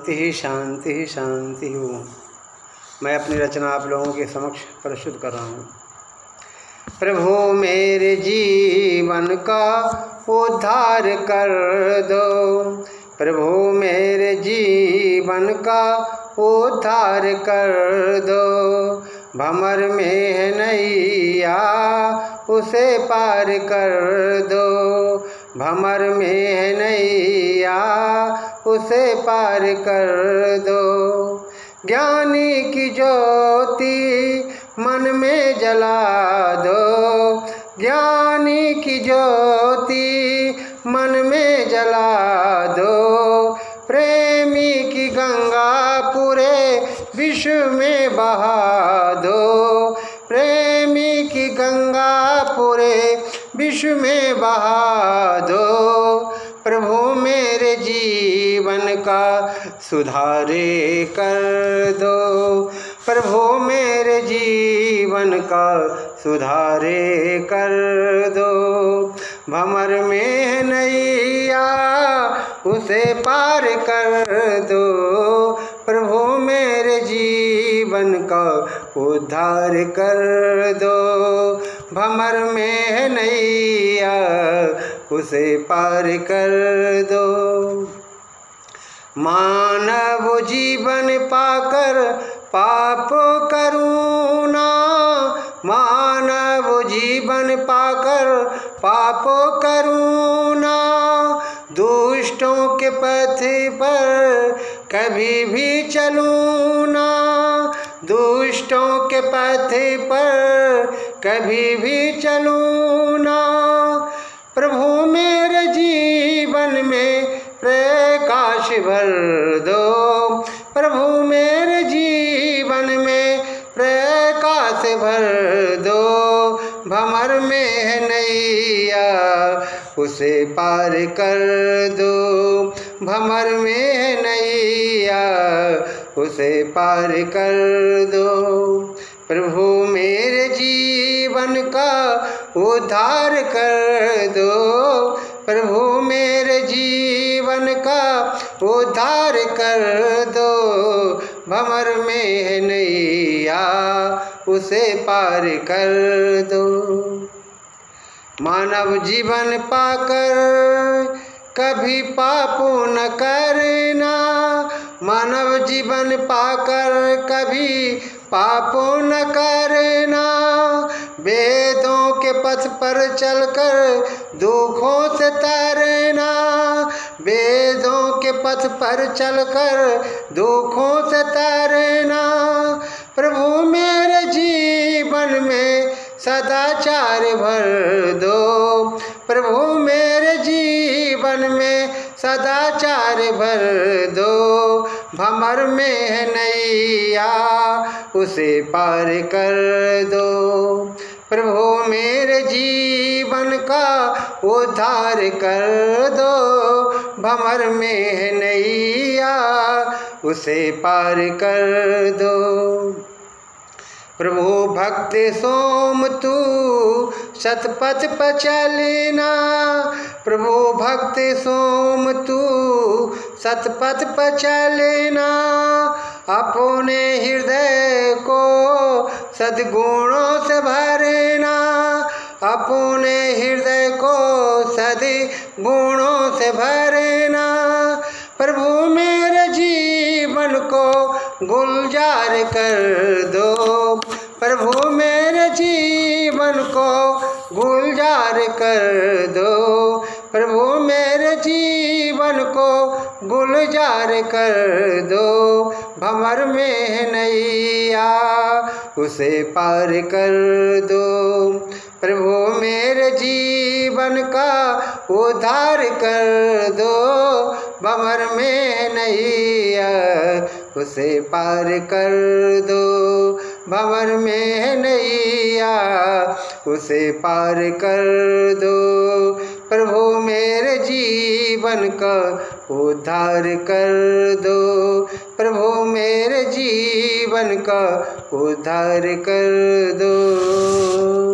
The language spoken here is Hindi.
शांति ही शांति ही शांति हूँ। मैं अपनी रचना आप लोगों के समक्ष प्रस्तुत कर रहा हूँ। प्रभु मेरे जीवन का उद्धार कर दो, प्रभु मेरे जीवन का उद्धार कर दो। भंवर में है नैया उसे पार कर दो, भंवर में है नैया उसे पार कर दो। ज्ञानी की ज्योति मन में जला दो, ज्ञानी की ज्योति मन में जला दो। प्रेमी की गंगा पूरे विश्व में बहा दो, प्रेमी की गंगा पूरे विश्व में बहा दो। प्रभु मेरे जीवन का सुधारे कर दो, प्रभु मेरे जीवन का सुधारे कर दो। भंवर में नैया उसे पार कर दो, प्रभु मेरे जीवन का उद्धार कर दो। भंवर में नैया उसे पार कर दो। मानव जीवन पाकर पाप करूँ ना, मानव जीवन पाकर पाप करूँ ना। दुष्टों के पथ पर कभी भी चलूँ ना, दुष्टों के पथ पर कभी भी चलूँ ना। प्रभु मेरे जीवन में प्रकाश भर दो, प्रभु मेरे जीवन में प्रकाश भर दो। भंवर में है नैया उसे पार कर दो, भंवर में है नैया उसे पार कर दो। प्रभु मेरे जीवन का उद्धार कर दो, प्रभु मेरे जीवन का उद्धार कर दो। भंवर में है नैया उसे पार कर दो। मानव जीवन पाकर कभी पाप न करना, मानव जीवन पाकर कभी पाप न करना। वेदों के पथ पर चलकर दुखों से तरना, वेदों के पथ पर चलकर दुखों से तरना। प्रभु मेरे जीवन में सदाचार भर दो, प्रभु मेरे जीवन में सदाचार भर दो। भंवर में है नैया उसे पार कर दो, प्रभु मेरे जीवन का उद्धार कर दो। भंवर में है नैया उसे पार कर दो। प्रभु भक्ति सोम तू सतपथ पर चलना, प्रभु भक्ति सोम तू सतपथ पर चलना। अपने हृदय को सद्गुणों से भरना, अपने हृदय को सद्गुणों से भरना। प्रभु मेरे जीवन को गुलजार कर दो, प्रभु मेरे जीवन को गुलजार कर दो, प्रभु मेरे जीवन को गुलजार कर दो। भंवर में है नैया उसे पार कर दो, प्रभु मेरे जीवन का उद्धार कर दो। भंवर में नैया उसे पार कर दो, भंवर में नैया उसे पार कर दो। प्रभु मेरे जीवन का उद्धार कर दो, प्रभु मेरे जीवन का उद्धार कर दो।